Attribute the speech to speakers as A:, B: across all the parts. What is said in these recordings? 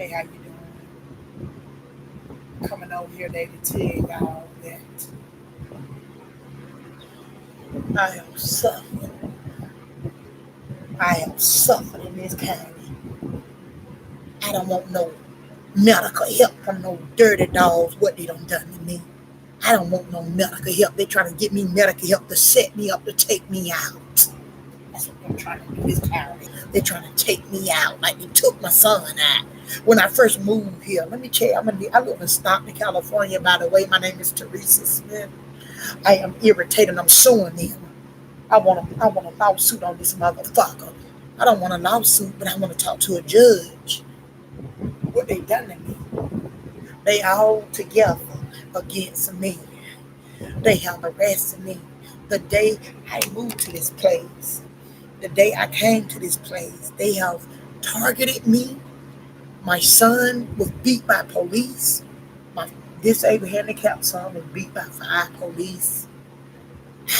A: Hey, how you doing? Coming over here today to tell y'all that I am suffering. I am suffering in this county. I don't want no medical help from no dirty dogs. What they done to me. I don't want no medical help. They trying to get me medical help to set me up to take me out. That's what they're trying to do this county. They're trying to take me out like they took my son out. When I first moved here, let me tell you, I live in Stockton, California, by the way. My name is Teresa Smith. I am irritated. I'm suing them. I want a lawsuit on this motherfucker. I don't want a lawsuit, but I want to talk to a judge. What they done to me? They all together against me. They have arrested me. The day I moved to this place, the day I came to this place, they have targeted me. My son was beat by police. My disabled handicapped son was beat by 5 police.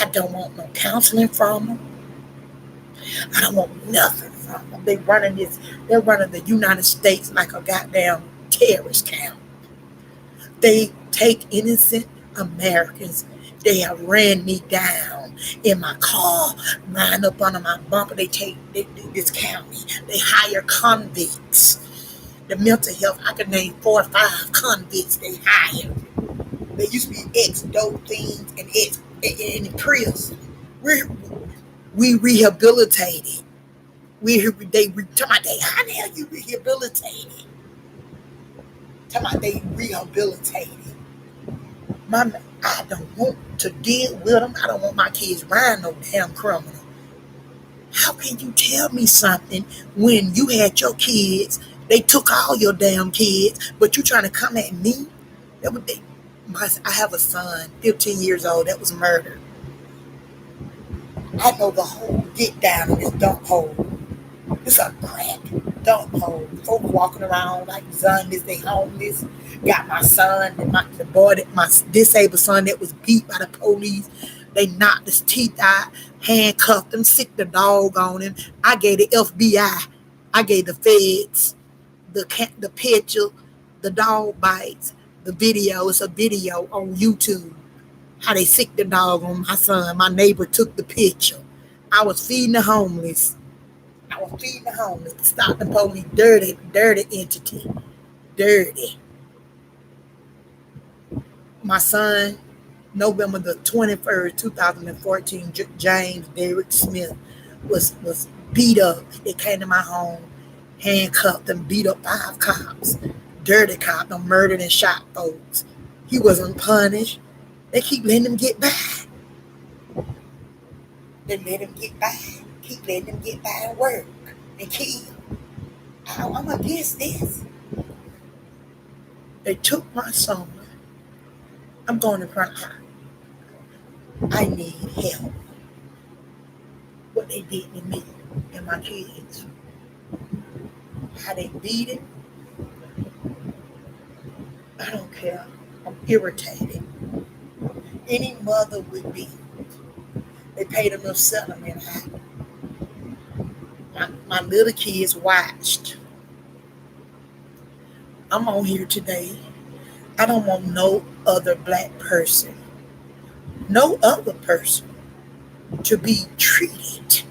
A: I don't want no counseling from them. I don't want nothing from them. They're running the United States like a goddamn terrorist camp. They take innocent Americans. They have ran me down in my car, ran up under my bumper. They discount me. They hire convicts. The mental health, I can name 4 or 5 convicts they hired. They used to be ex-dope fiends and in prison. We rehabilitated. How the hell you rehabilitated? Talking about they rehabilitated. I don't want to deal with them. I don't want my kids riding no damn criminal. How can you tell me something when you had your kids? They took all your damn kids, but you trying to come at me? I have a son, 15 years old, that was murdered. I know the whole get down in this dump hole. It's a crack dump hole. Folks walking around like zombies, they homeless. Got my son, my disabled son that was beat by the police. They knocked his teeth out, handcuffed him, sicked the dog on him. I gave the FBI, I gave the feds the picture, the dog bites, the video. It's a video on YouTube. How they sicked the dog on my son. My neighbor took the picture. I was feeding the homeless. Stop the police. Dirty entity. Dirty. My son, November the 21st, 2014, James Derrick Smith was beat up. They came to my home, handcuffed and beat up 5 cops. Dirty cop, them murdered and shot folks. He wasn't punished. They keep letting him get by. They let him get by. Keep letting him get by and work and kill. I'm against this. They took my son. I'm going to cry. I need help. What they did to me and my kids. How they beat him. I don't care. I'm irritated. Any mother would be. They paid them no settlement. My little kids watched. I'm on here today. I don't want no other black person, no other person to be treated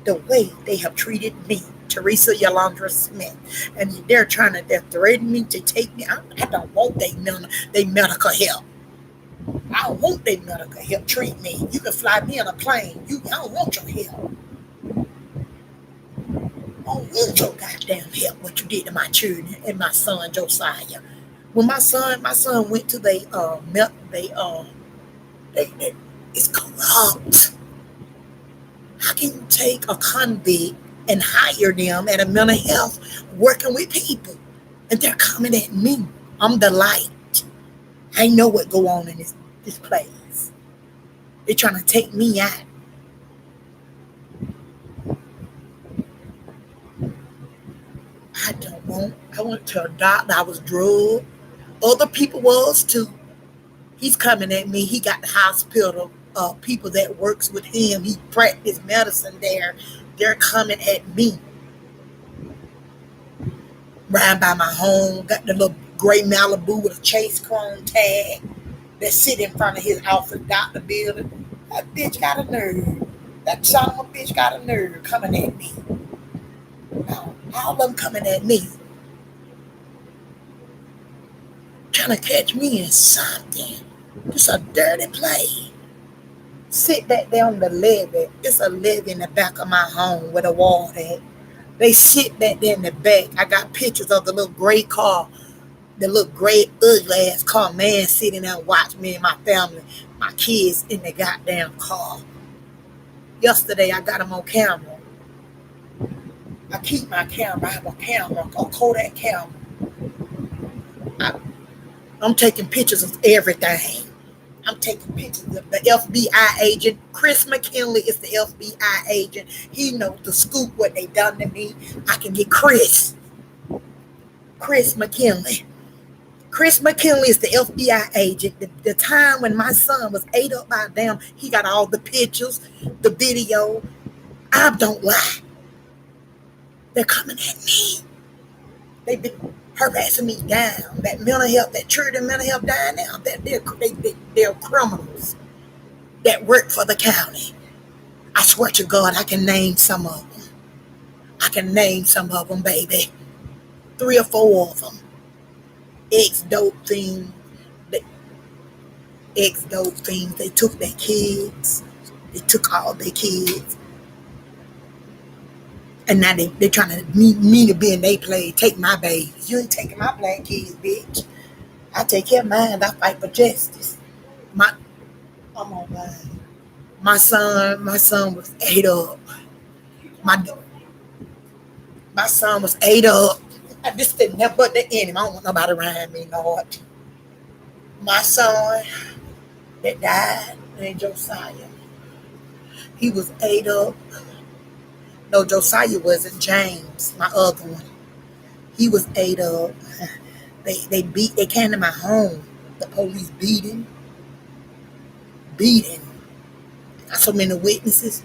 A: the way they have treated me, Teresa Yolanda Smith. And they're threatening me to take me. I don't want their medical help. I don't want their medical help. Treat me. You can fly me on a plane. I don't want your help. I don't want your goddamn help. What you did to my children and my son Josiah. When my son went to it's corrupt. How can you take a convict and hire them at a mental health working with people? And they're coming at me. I'm the light. I know what go on in this place. They're trying to take me out. I went to a doctor. I was drugged. Other people was too. He's coming at me. He got the hospital people that works with him. He practiced medicine there. They're coming at me. Riding by my home, got the little gray Malibu with a Chase Chrome tag that sit in front of his office doctor building. That bitch got a nerve. That son of a bitch got a nerve coming at me. Now, all of them coming at me, trying to catch me in something. It's a dirty play. Sit back there on the levee. It's a levee in the back of my home where the wall at. They sit back there in the back. I got pictures of the little gray car, the little gray ugly ass car. Man sitting there and watch me and my family, my kids in the goddamn car. Yesterday I got them on camera. I keep my camera. I have a camera, a Kodak camera. I'm taking pictures of everything. I'm taking pictures of the FBI agent. Chris McKinley is the FBI agent. He knows the scoop, what they done to me. I can get Chris McKinley. Chris McKinley is the FBI agent. The time when my son was ate up by them, he got all the pictures, the video. I don't lie. They're coming at me. They've been harassing me down. That mental health, that children mental health down now, that they're criminals that work for the county. I swear to God, I can name some of them. I can name some of them, baby. 3 or 4 of them. Ex-dope things. They took their kids. They took all their kids. And now they trying to me to be in their play, take my babies. You ain't taking my black kids, bitch. I take care of mine. I fight for justice. I'm on mine. My son was ate up. My son was ate up. This didn't have but the enemy. I don't want nobody around me, Lord. My son that died named Josiah. He was ate up. No, Josiah wasn't. James, my other one. He was ate up. They came to my home. The police beat him. Got so many witnesses.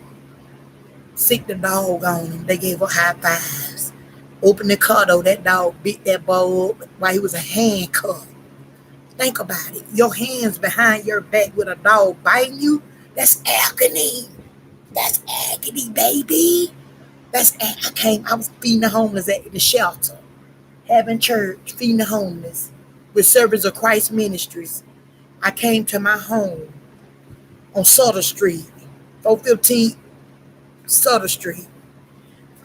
A: Sick the dog on him. They gave her high fives. Opened the car though, that dog beat that boy up while he was a handcuff. Think about it. Your hands behind your back with a dog biting you, that's agony. That's agony, baby. I was feeding the homeless at the shelter, having church, feeding the homeless with Servants of Christ Ministries. I came to my home on Sutter Street, 415 Sutter Street.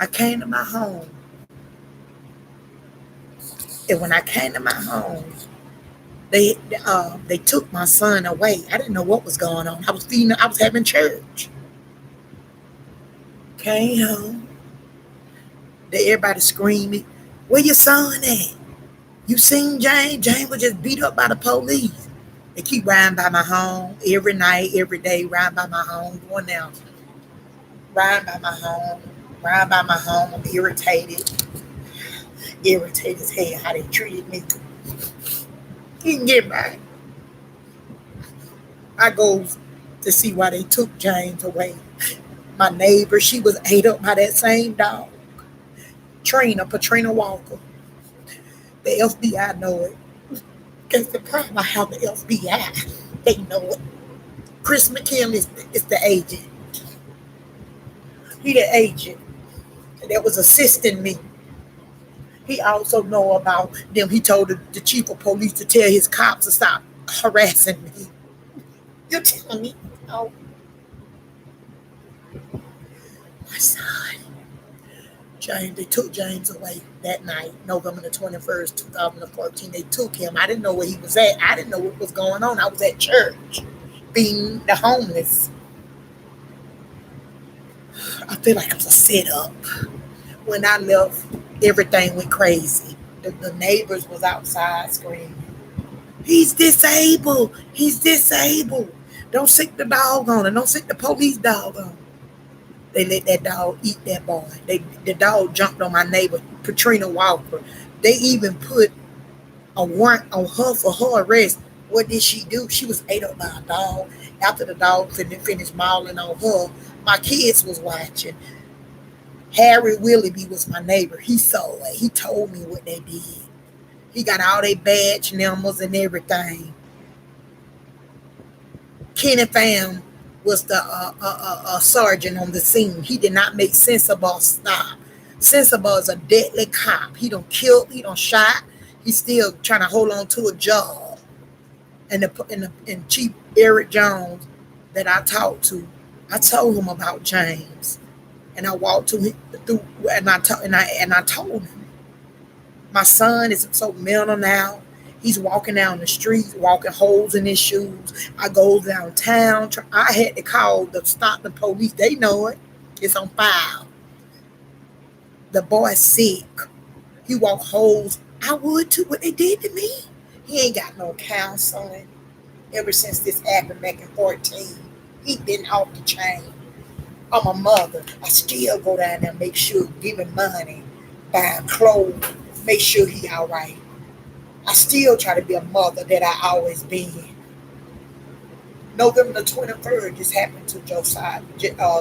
A: I came to my home. And when I came to my home, they took my son away. I didn't know what was going on. I was having church. Came home. Everybody screaming, "Where your son at? You seen James? James was just beat up by the police." They keep riding by my home every night, every day, riding by my home, going down. Riding by my home. I'm irritated as hell how they treated me. He can get back. I go to see why they took James away. My neighbor, she was ate up by that same dog. Patrina Walker. The FBI know it. That's the problem. I have the FBI. They know it. Chris McKinley is the agent. He the agent that was assisting me. He also know about them. He told the chief of police to tell his cops to stop harassing me. You telling me? Oh, my son. James, they took James away that night, November the 21st, 2014. They took him. I didn't know where he was at. I didn't know what was going on. I was at church, feeding the homeless. I feel like it was a setup. When I left, everything went crazy. The neighbors was outside screaming, "He's disabled. He's disabled. Don't sick the dog on him. Don't sick the police dog on him." They let that dog eat that boy. The dog jumped on my neighbor, Patrina Walker. They even put a warrant on her for her arrest. What did she do? She was ate up by a dog. After the dog finished mauling on her, my kids was watching. Harry Willoughby was my neighbor. He saw it. He told me what they did. He got all their badge numbers and everything. Kenny Pham was the sergeant on the scene. He did not make Sensible stop. Sensible is a deadly cop. He don't kill, he don't shot. He's still trying to hold on to a job. And Chief Eric Jones that I talked to, I told him about James, and I walked to him through, and I told him, my son is so mental now. He's walking down the streets, walking holes in his shoes. I go downtown. I had to call the Stockton police. They know it. It's on file. The boy's sick. He walk holes. I would too. What they did to me. He ain't got no counseling. Ever since this happened back in 14, he been off the chain. I'm a mother. I still go down there and make sure, give him money, buy him clothes, make sure he all right. I still try to be a mother that I always been. November the 23rd, this happened to Josiah,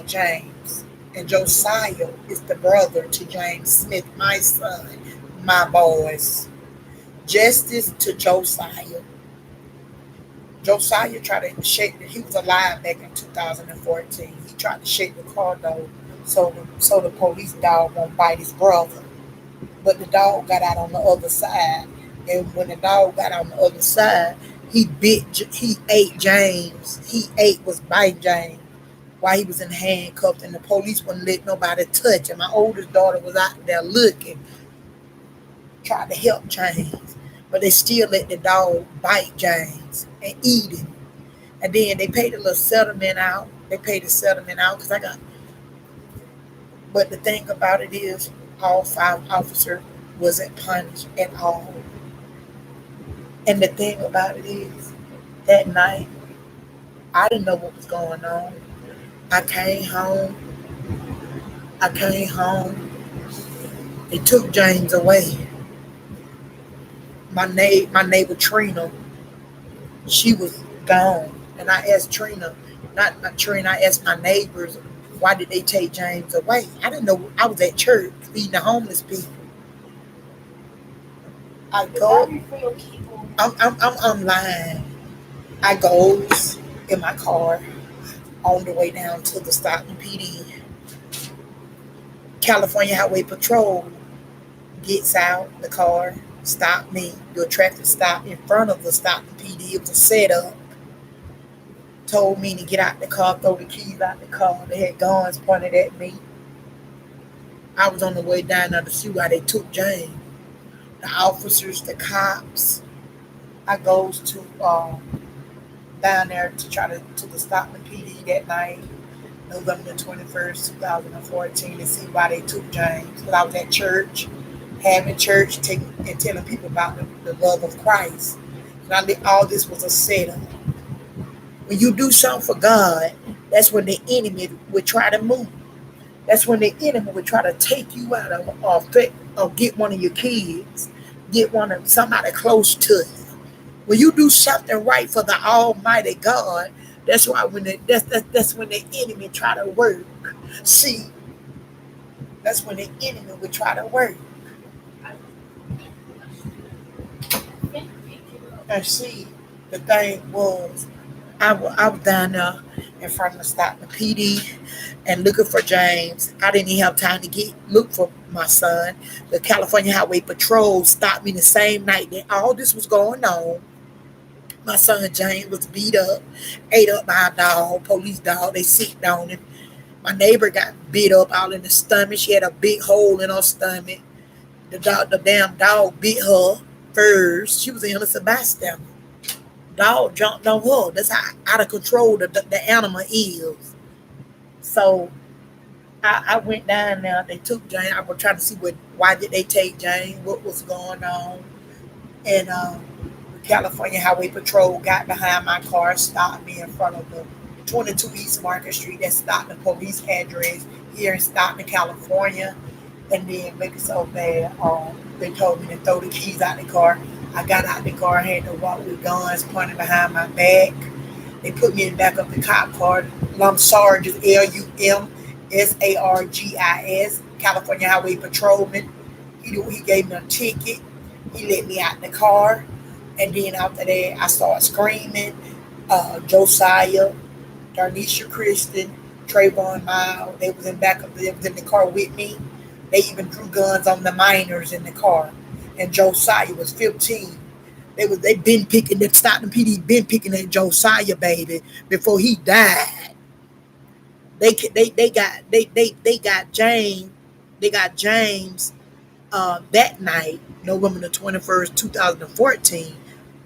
A: James. And Josiah is the brother to James Smith, my son, my boys. Justice to Josiah. Josiah tried to shake he was alive back in 2014. He tried to shake the car door so the police dog won't bite his brother. But the dog got out on the other side. And when the dog got on the other side, he ate James. Was biting James while he was in handcuffs, and the police wouldn't let nobody touch him. My oldest daughter was out there looking, tried to help James, but they still let the dog bite James and eat him. And then they paid a little settlement out. They paid the settlement out because I got. But the thing about it is, all 5 officers wasn't punished at all. And the thing about it is, that night, I didn't know what was going on. I came home. They took James away. My neighbor Trina, she was gone. And I asked Trina, I asked my neighbors, why did they take James away? I didn't know. I was at church feeding the homeless people. I go. I'm lying. I goes in my car on the way down to the Stockton PD. California Highway Patrol gets out the car, stopped me, do a traffic stop in front of the Stockton PD. It was a setup. Told me to get out the car, throw the keys out the car. They had guns pointed at me. I was on the way down there to see why they took James. The officers, the cops. I goes to down there to the Stockton PD that night, November the 21st, 2014, to see why they took James. Because I was at church, having church, and telling people about the love of Christ. And all this was a setup. When you do something for God, that's when the enemy would try to move. That's when the enemy would try to take you out or get one of your kids, get somebody close to you. When you do something right for the Almighty God, that's why that's when the enemy try to work. See, that's when the enemy would try to work. And see, the thing was, I was down there in front of the Stockton PD and looking for James. I didn't even have time to look for my son. The California Highway Patrol stopped me the same night that all this was going on. My son James was beat up, ate up by a dog, police dog. They sicked on him. My neighbor got beat up all in the stomach. She had a big hole in her stomach. The damn dog bit her first. She was an innocent bystander. Dog jumped on her. That's how out of control the animal is. So I went down there. They took James. I was trying to see why did they take James, what was going on. And California Highway Patrol got behind my car, stopped me in front of the 22 East Market Street. That's Stockton police address here in Stockton, California. And then make it so bad, they told me to throw the keys out the car. I got out the car, had to walk with guns pointing behind my back. They put me in the back of the cop car. I'm Sergeant LUMSARGIS. California Highway Patrolman. He gave me a ticket. He let me out the car. And then after that, I started screaming. Josiah, Darnisha Kristen, Trayvon Miles, they was in the car with me. They even drew guns on the minors in the car. And Josiah was 15. They been picking that Stockton PD been picking that Josiah baby before he died. They got James. They got James that night, November the 21st, 2014.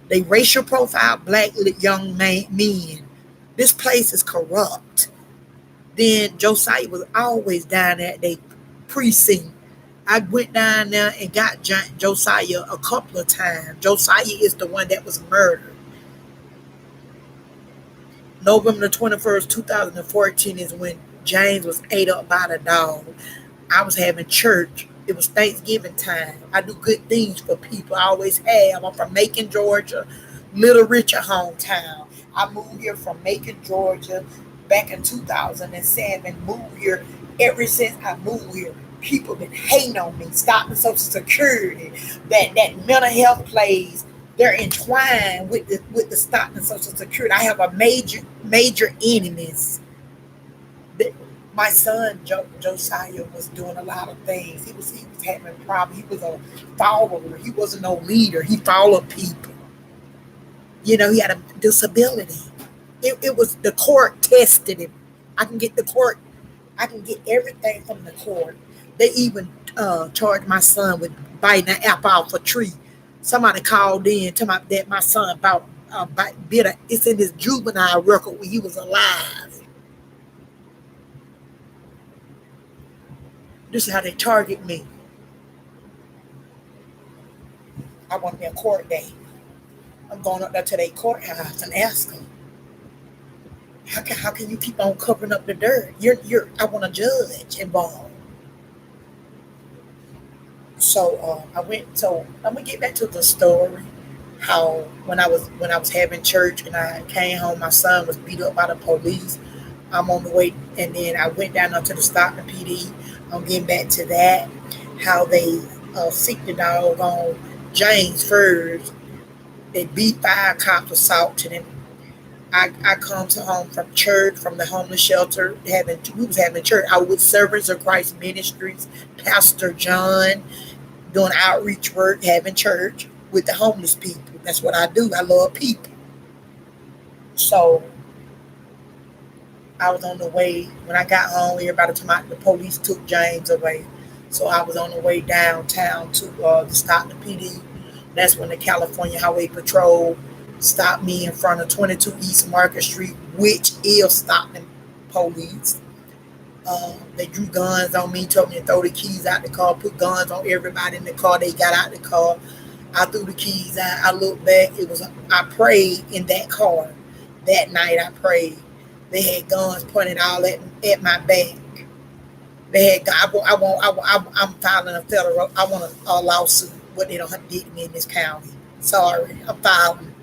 A: They racial profile black men. This place is corrupt. Then Josiah was always down at the precinct. I went down there and got Josiah a couple of times. Josiah is the one that was murdered. November the 21st, 2014 is when James was ate up by the dog. I was having church. It was Thanksgiving time. I do good things for people. I always have. I'm from Macon, Georgia, Little Richard hometown. I moved here from Macon, Georgia back in 2007. Moved here. Ever since I moved here, people been hating on me, stopping Social Security, that mental health plays. They're entwined with the stopping Social Security. I have a major enemies. My son Josiah was doing a lot of things. He was having problems. He was a follower. He wasn't no leader. He followed people. He had a disability. It was the court tested him. I can get everything from the court. They even charged my son with biting an apple off a tree. Somebody called in to that my son about it's in his juvenile record when he was alive. This is how they target me. I want me a court day. I'm going up there to their courthouse and ask them, how can you keep on covering up the dirt? I want a judge involved. So I'm gonna get back to the story. How when I was having church and I came home, my son was beat up by the police. I'm on the way, and then I went down to the Stockton PD. I'm getting back to that. How they seek the dog on James first. They beat 5 cops, assaulted him. I come to home from church, from the homeless shelter. We was having church. I was with Servants of Christ Ministries, Pastor John, doing outreach work, having church with the homeless people. That's what I do. I love people. So I was on the way. When I got home, everybody told me the police took James away. So I was on the way downtown to the Stockton PD. That's when the California Highway Patrol stopped me in front of 22 East Market Street, which is Stockton police. They drew guns on me, told me to throw the keys out the car, put guns on everybody in the car. They got out the car. I threw the keys out. I looked back. I prayed in that car. That night I prayed. They had guns pointed all at my back. They had. I'm filing a federal. I want a lawsuit. What they don't did to me in this county. Sorry, I'm filing.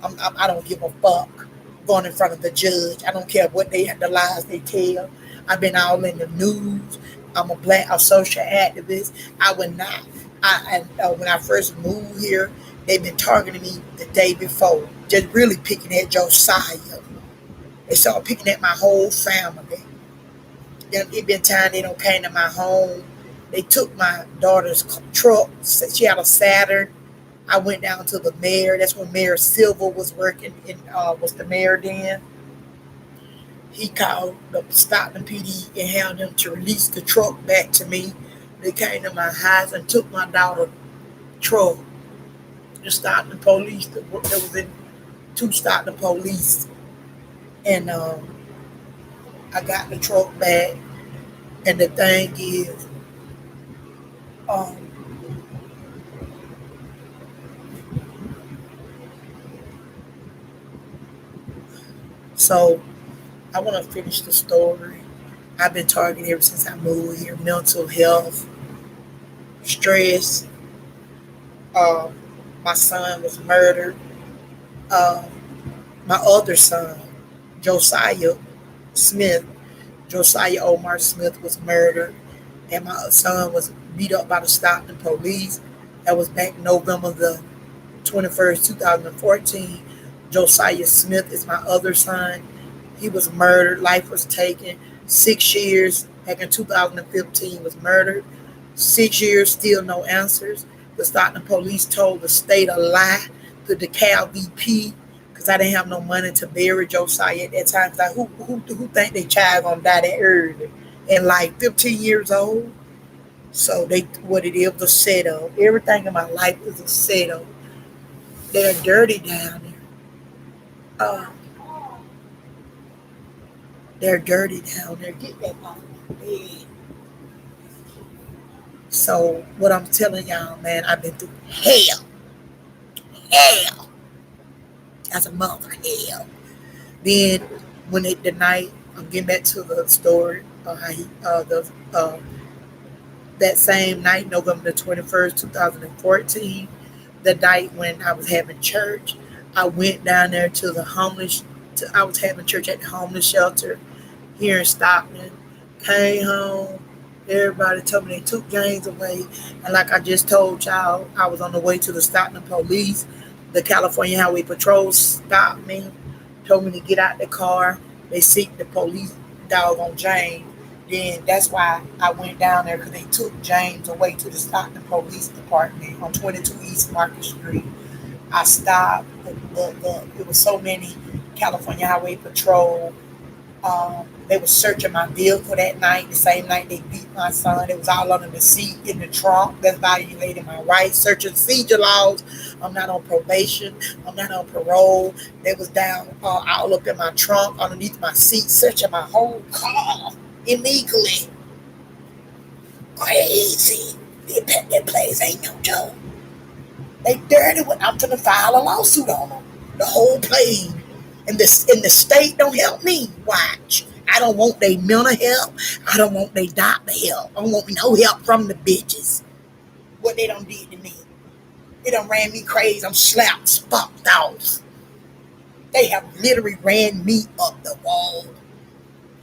A: I don't give a fuck. Going in front of the judge. I don't care what the lies they tell. I've been all in the news. I'm a social activist. I would not. When I first moved here, they've been targeting me the day before, just really picking at Josiah. They started picking at my whole family. It been time they don't came to my home. They took my daughter's truck. She had a Saturn. I went down to the mayor. That's when Mayor Silva was working was the mayor then. He called the Stockton PD and had them to release the truck back to me. They came to my house and took my daughter's truck. The Stockton police, there was in 2 Stockton police. And I got the truck back. And the thing is, so I want to finish the story. I've been targeted ever since I moved here. Mental health, stress. My son was murdered. My other son, Josiah Omar Smith, was murdered. and my son was beat up by the Stockton police. That was back November the 21st, 2014. Josiah Smith is my other son. He was murdered. Life was taken. 6 years back in 2015 was murdered. 6 years, still no answers. The Stockton police told the state a lie to the DeKalb VP because I didn't have no money to bury Josiah at that time. Like, who think they child gonna die that early? And like 15 years old. So they what it is, a setup. Everything in my life is a setup. They're dirty down there. Uh, they're dirty down there. Get that off my bed. So what I'm telling y'all, man, I've been through hell, hell. That's a mother hell. Then when the night, I'm getting back to the story of how he, that same night, November the 21st, 2014, the night when I was having church, I went down there to the homeless. I was having church at the homeless shelter here in Stockton. Came home. Everybody told me they took James away. And like I just told y'all, I was on the way to the Stockton police. The California Highway Patrol stopped me, told me to get out the car. They seeked the police dog on James. Then that's why I went down there because they took James away to the Stockton Police Department on 22 East Market Street. I stopped. It was so many California Highway Patrol. They were searching my vehicle that night, the same night they beat my son. It was all under the seat in the trunk. That's violating my rights. Searching seizure laws. I'm not on probation. I'm not on parole. They was down all up in my trunk, underneath my seat, searching my whole car illegally. Crazy. That place ain't no joke. They dirty. I'm gonna file a lawsuit on them. The whole place. And the state don't help me. Watch. I don't want their mental help. I don't want their doctor help. I don't want no help from the bitches. What they done did to me. They done ran me crazy. I'm slapped, sparked off. They have literally ran me up the wall.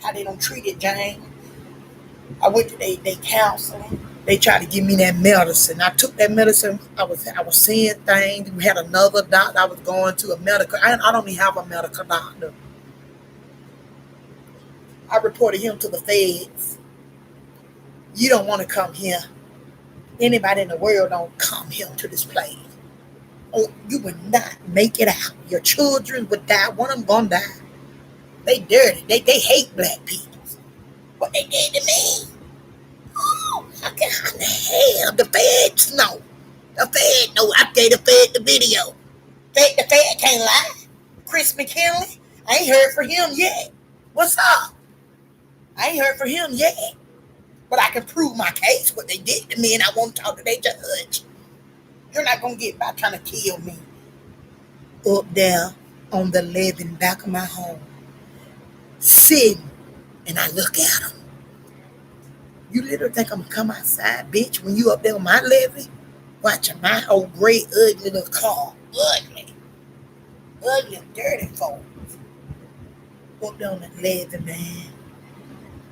A: How they done treated Jane. I went to they counseling. They tried to give me that medicine. I took that medicine. I was seeing things. We had another doctor. I was going to a medical. I don't even have a medical doctor. I reported him to the feds. You don't want to come here. Anybody in the world don't come here to this place. Oh, you would not make it out. Your children would die. One of them gonna die. They dirty. They hate black people. What they did to me. Oh, how the hell the feds know? The Fed know. I gave the Fed the video. The Fed can't lie. Chris McKinley, I ain't heard from him yet. What's up? I ain't heard from him yet. But I can prove my case, what they did to me, and I won't talk to their judge. You're not going to get by trying to kill me. Up there on the levee back of my home, sitting, and I look at them. You literally think I'm going to come outside, bitch, when you up there on my levee? Watching my old gray, ugly little car. Ugly. Ugly, dirty folks. Up there on the levee, man.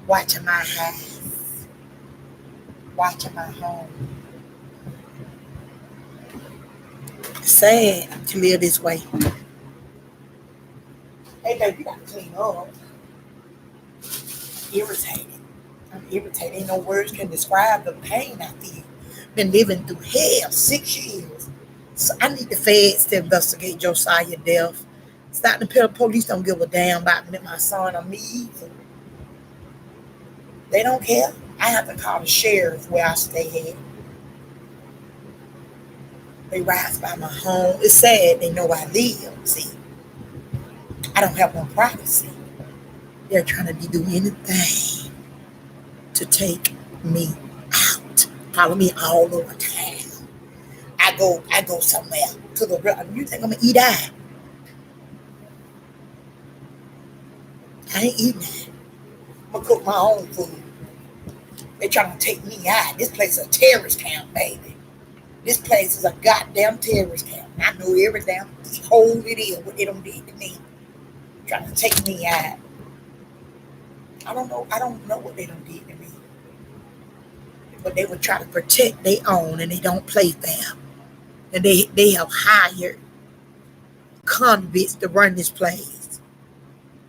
A: Watching my house. Watching my home. It's sad to live this way. Hey, baby, you got to clean up. Irritated. I'm irritated. Ain't no words can describe the pain I feel. Been living through hell 6 years. So I need the feds to investigate Josiah's death. Stockton police don't give a damn about me, my son, or me either. They don't care. I have to call the sheriff where I stay at. They rise by my home. It's sad they know I live. See, I don't have no privacy. They're trying to do anything to take me out. Follow me all over town. I go somewhere to the real. You think I'm gonna eat out? I ain't eating that. I'm gonna cook my own food. They trying to take me out. This place is a terrorist camp, baby. This place is a goddamn terrorist camp. I know every damn hole it is what they done did to me. Trying to take me out. I don't know what they done did to me. but they would try to protect their own, and they don't play fair. And they have hired convicts to run this place.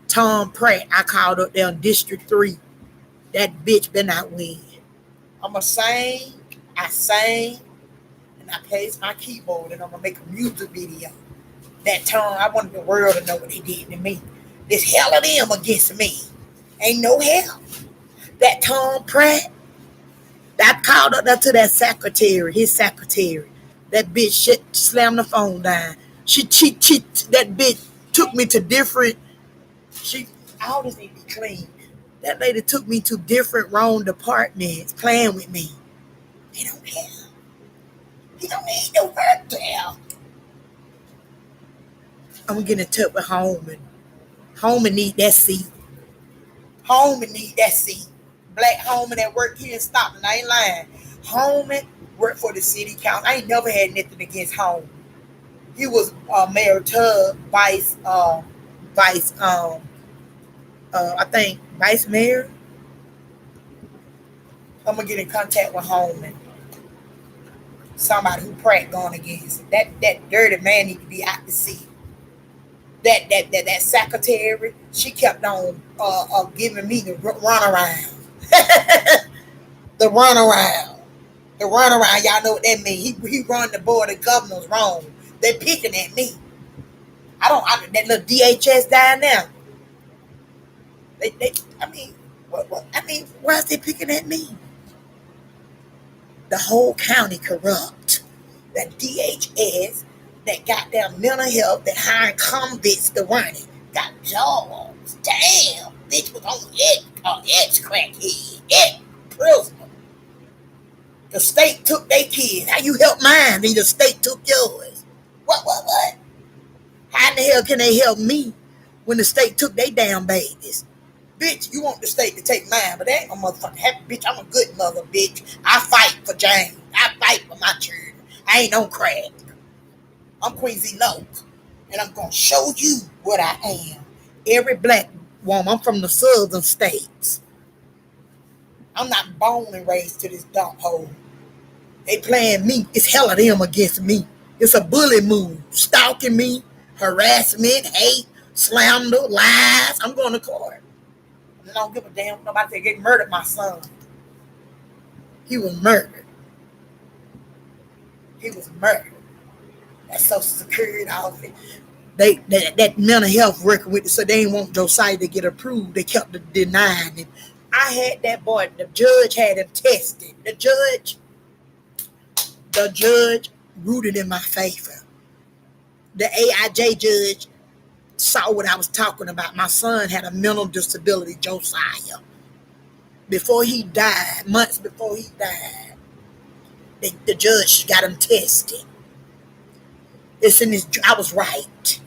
A: Tom Pratt, I called up there in District 3. That bitch better not win. I'ma sing, I sang, and I plays my keyboard, and I'm gonna make a music video. That time I wanted the world to know what they did to me. There's hell of them against me. Ain't no hell. That Tom Pratt, I called up there to that secretary, his secretary. That bitch slammed the phone down. That bitch took me to different, all this need to be clean. That lady took me to different wrong departments playing with me. They don't care. He don't need no work there. I'm getting in touch with Holman. Holman need that seat. Holman need that seat. Black Holman that work here in Stockton. I ain't lying. Holman worked for the city council. I ain't never had nothing against Holman. He was Mayor Tubb, vice mayor. I'm gonna get in contact with Holman. Somebody who Pratt going against. That dirty man need to be out the seat. That secretary, she kept on giving me the runaround. The runaround. The runaround, y'all know what that means. He run the board of governors wrong. They picking at me. That little DHS down there. Why is they picking at me? The whole county corrupt. That DHS, that goddamn mental health, that hiring convicts to run it. Got jobs. Damn, bitch was on ex-crackhead, prisoner. The state took their kids. How you help mine? Then the state took yours. What? How in the hell can they help me when the state took their damn babies? Bitch, you want the state to take mine, but they ain't no motherfucking happy bitch. I'm a good mother, bitch. I fight for James. I fight for my children. I ain't on crack. I'm Queasy Loke, and I'm gonna show you what I am. Every black woman, I'm from the southern states. I'm not born and raised to this dump hole. They playing me. It's hell of them against me. It's a bully move. Stalking me, harassment, hate, slander, lies. I'm going to court. I don't give a damn what nobody say. They murdered my son. He was murdered. That Social Security office. That mental health working with it, so they didn't want Josiah to get approved. They kept denying it. I had that boy. The judge had him tested. The judge rooted in my favor. The AIJ judge saw what I was talking about. My son had a mental disability, Josiah. Months before he died, the judge got him tested. I was right.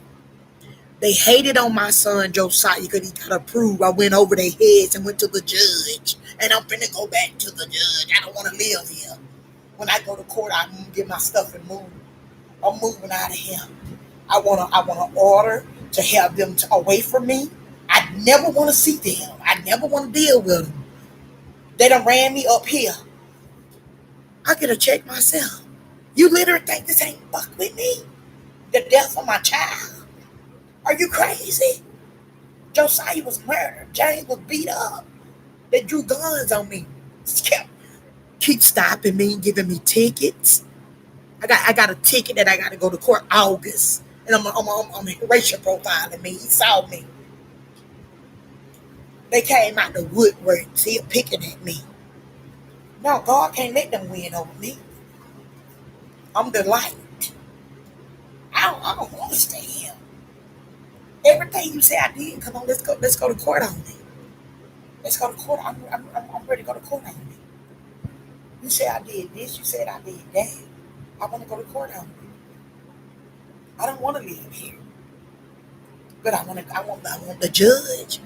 A: They hated on my son Josiah because he got approved. I went over their heads and went to the judge. And I'm finna go back to the judge. I don't want to live here. When I go to court, I'm gonna get my stuff and move. I'm moving out of here. I wanna order to have them away from me. I never want to see them. I never want to deal with them. They done ran me up here. I get a check myself. You literally think this ain't fuck with me? The death of my child? Are you crazy? Josiah was murdered. James was beat up. They drew guns on me. Keep stopping me, giving me tickets. I got a ticket that I got to go to court August. And I'm racial profiling me. He saw me. They came out the woodwork, still picking at me. No, God can't let them win over me. I'm the light. I don't want to stay here. Everything you say I did, come on, let's go to court on me. Let's go to court. I'm ready to go to court on me. You say I did this, you said I did that. I want to go to court on me. I don't want to live here. But I want the judge.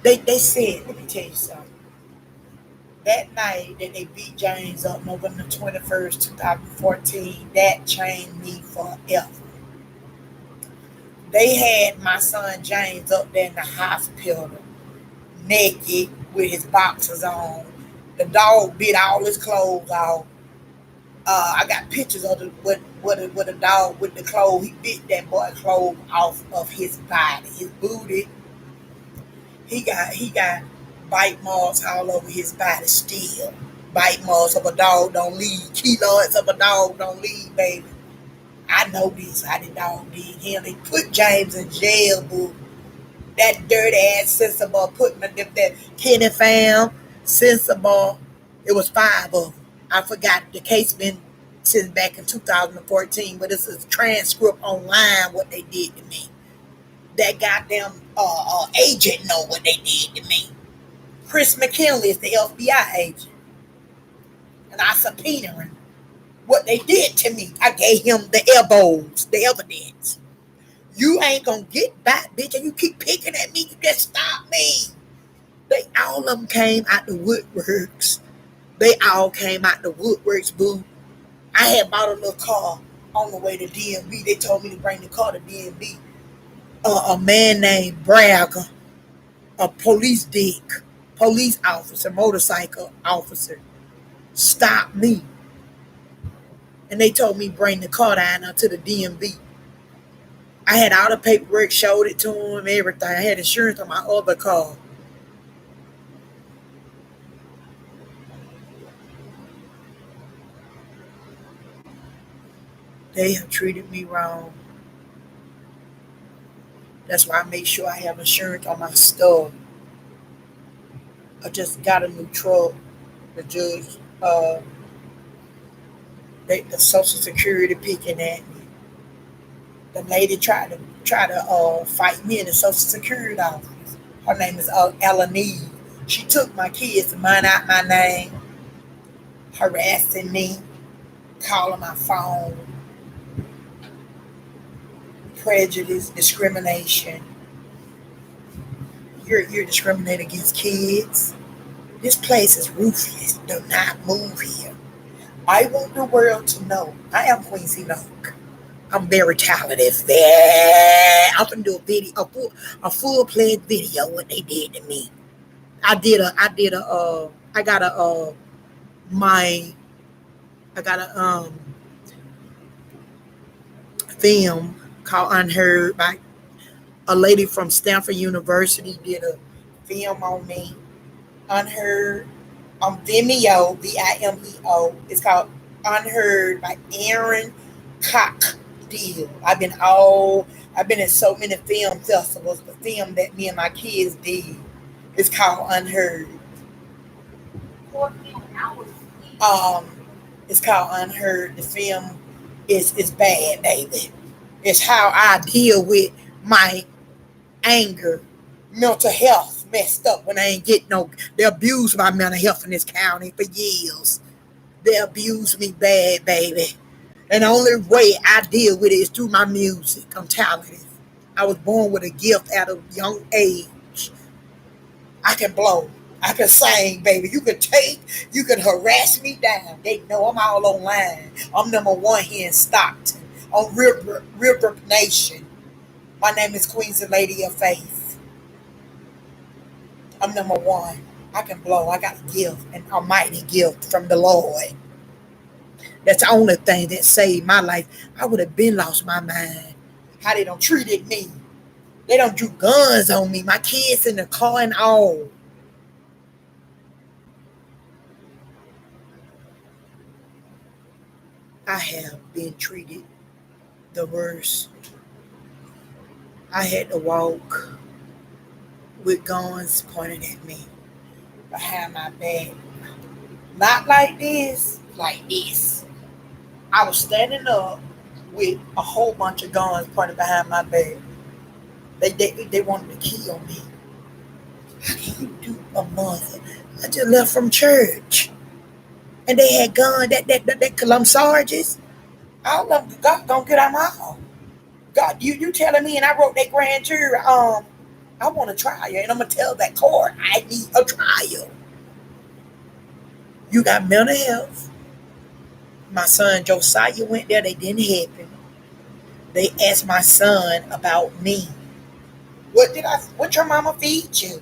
A: They said, let me tell you something. That night that they beat James up, November 21st, 2014, that changed me forever. They had my son James up there in the hospital naked with his boxers on. The dog bit all his clothes off. I got pictures of the dog with the clothes. He bit that boy clothes off of his body, his booty. He got bite marks all over his body still. Bite marks of a dog don't leave. Keloids of a dog don't leave, baby. I know this. How the dog did him. They put James in jail, boo. That dirty ass sensible putting that Kenny fam sensible. It was five of them. I forgot the case been since back in 2014, but this is transcript online what they did to me. That goddamn agent know what they did to me. Chris McKinley is the FBI agent, and I subpoenaed him. What they did to me, I gave him the elbows, the evidence. You ain't gonna get back, bitch, and you keep picking at me. You just stop me. They all of them came out the woodworks. They all came out the woodworks, boo. I had bought a little car on the way to DMV. They told me to bring the car to DMV. A man named Bragger, a police dick, police officer, motorcycle officer, stopped me. And they told me bring the car down to the DMV. I had all the paperwork, showed it to him, everything. I had insurance on my other car. They have treated me wrong. That's why I make sure I have insurance on my stuff. I just got a new truck. The judge, the Social Security picking at me. The lady tried to fight me in the Social Security office. Her name is Ellen Eve. She took my kids' money out my name, harassing me, calling my phone, prejudice, discrimination. You're discriminating against kids. This place is ruthless. Do not move here. I want the world to know I am Quincy Nook. I'm very talented. I'm gonna do a video, a full pledged video what they did to me. I got my, I got a film called Unheard by a lady from Stanford University did a film on me. Unheard on Vimeo, Vimeo. It's called Unheard by Aaron Cockdeal. I've been in so many film festivals. The film that me and my kids did is called Unheard. Um, it's called Unheard. The film is bad, baby. It's how I deal with my anger, mental health messed up when I ain't get no. They abused my mental health in this county for years. They abused me bad, baby. And the only way I deal with it is through my music. I'm talented. I was born with a gift at a young age. I can blow. I can sing, baby. You can harass me down. They know I'm all online. I'm number one here in Stockton on River Nation. My name is Queen's the Lady of Faith. I'm number one. I can blow. I got a gift, an almighty gift from the Lord. That's the only thing that saved my life. I would have been lost my mind. How they don't treated me. They don't do guns on me. My kids in the car and all. I have been treated the worst. I had to walk with guns pointed at me behind my back. Not like this, like this. I was standing up with a whole bunch of guns pointed behind my back. They wanted to kill me. How can you do a mother? I just left from church. And they had guns, that Colum Sarges. All of them, God gonna get them all. God, you telling me, and I wrote that grand jury, I want a trial, and I'm gonna tell that court I need a trial. You got mental health. My son Josiah went there, they didn't help him. They asked my son about me. What your mama feed you?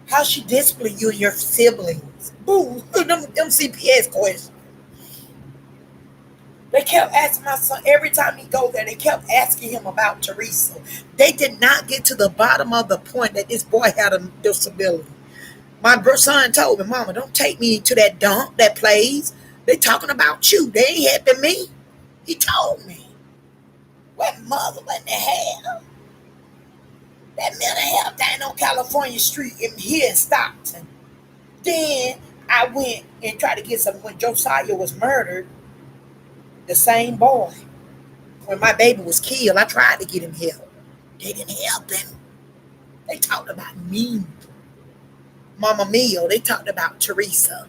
A: How she discipline you and your siblings? Boo, them CPS questions. They kept asking my son every time he go there. They kept asking him about Teresa. They did not get to the bottom of the point that this boy had a disability. My son told me, "Mama, don't take me to that dump, that place. They talking about you. They ain't helping me." He told me. What mother? What in the hell? That mental health down on California Street here in Stockton. Then I went and tried to get some when Josiah was murdered. The same boy. When my baby was killed, I tried to get him help. They didn't help him. They talked about me. Mama Mia. They talked about Teresa.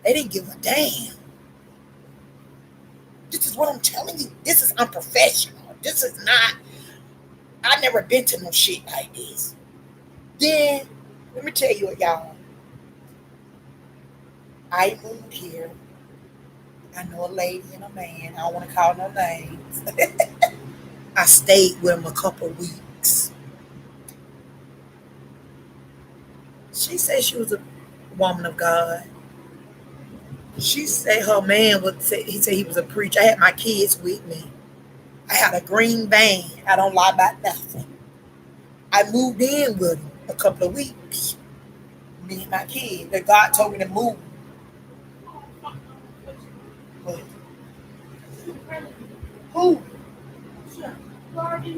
A: They didn't give a damn. This is what I'm telling you. This is unprofessional. This is not. I never been to no shit like this. Then, let me tell you what, y'all. I moved here. I know a lady and a man. I don't want to call no names. I stayed with him a couple weeks. She said she was a woman of God. She said her man he said he was a preacher. I had my kids with me. I had a green van. I don't lie about nothing. I moved in with him a couple of weeks. Me and my kids. That God told me to move. But who?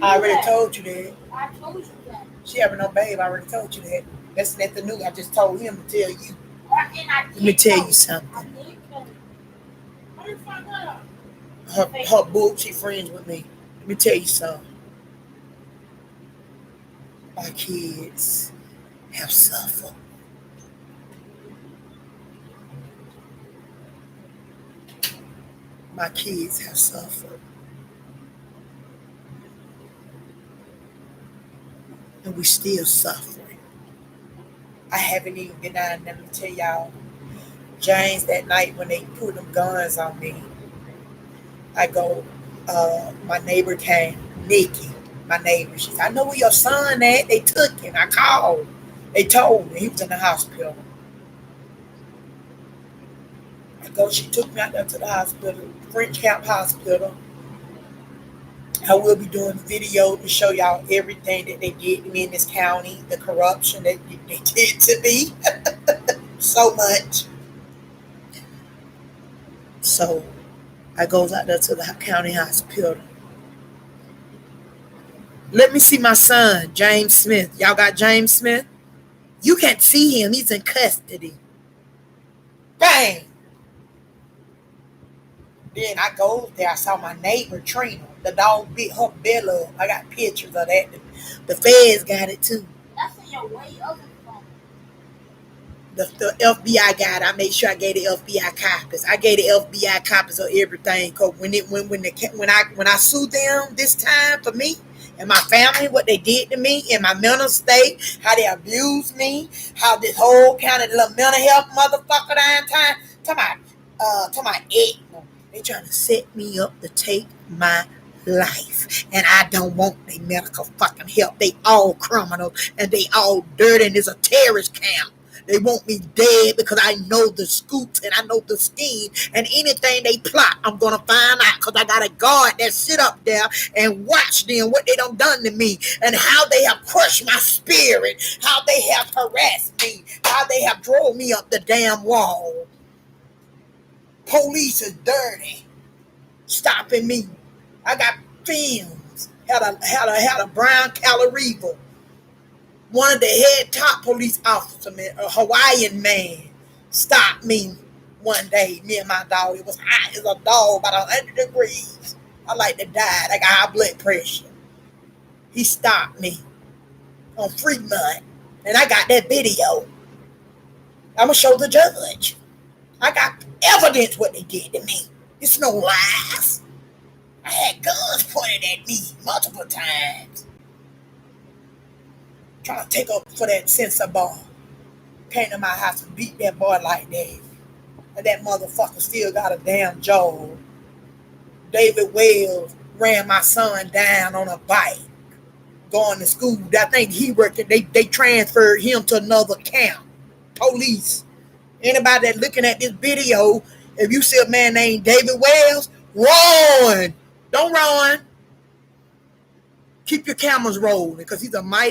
A: I already told you that. I told you that. She having no babe. I already told you that. That's not the news. I just told him to tell you. Let me tell you something. Her book, she friends with me. Let me tell you something. My kids have suffered. My kids have suffered. And we still suffering. I haven't even been out. Let me tell y'all. James, that night when they put them guns on me, I go, my neighbor came, Nikki, my neighbor. She said, I know where your son at. They took him. I called. They told me he was in the hospital. I go, she took me out there to the hospital, French Camp Hospital. I will be doing video to show y'all everything that they did to me in this county, the corruption that they did to me. So much. So I goes out there to the county hospital. Let me see my son, James Smith. Y'all got James Smith? You can't see him. He's in custody. Bang! Then I go there. I saw my neighbor, Trina. The dog bit her belly up. I got pictures of that. The feds got it too. That's in your way of it. The FBI got it. I made sure I gave the FBI copies. I gave the FBI copies of everything. Cause when I sued them this time for me and my family, what they did to me in my mental state, how they abused me, how this whole county little mental health motherfucker downtown, to my ex. They trying to set me up to take my life. And I don't want their medical fucking help. They all criminals and they all dirty and it's a terrorist camp. They want me dead because I know the scoops and I know the scheme. And anything they plot, I'm going to find out because I got a guard that sit up there and watch them, what they done to me, and how they have crushed my spirit, how they have harassed me, how they have drove me up the damn wall. Police is dirty, stopping me. I got films. Had a brown Calariva. One of the head top police officers, a Hawaiian man, stopped me one day, me and my dog. It was hot as a dog, about 100 degrees. I like to die. I got high blood pressure. He stopped me on Fremont, and I got that video. I'm going to show the judge. I got evidence what they did to me. It's no lies. I had guns pointed at me multiple times. Trying to take up for that sensor ball. Came to my house and beat that boy like that. And that motherfucker still got a damn job. David Wells ran my son down on a bike. going to school. I think he worked. They transferred him to another camp. Police. Anybody that looking at this video, if you see a man named David Wells, run. Don't run. Keep your cameras rolling because he's a mighty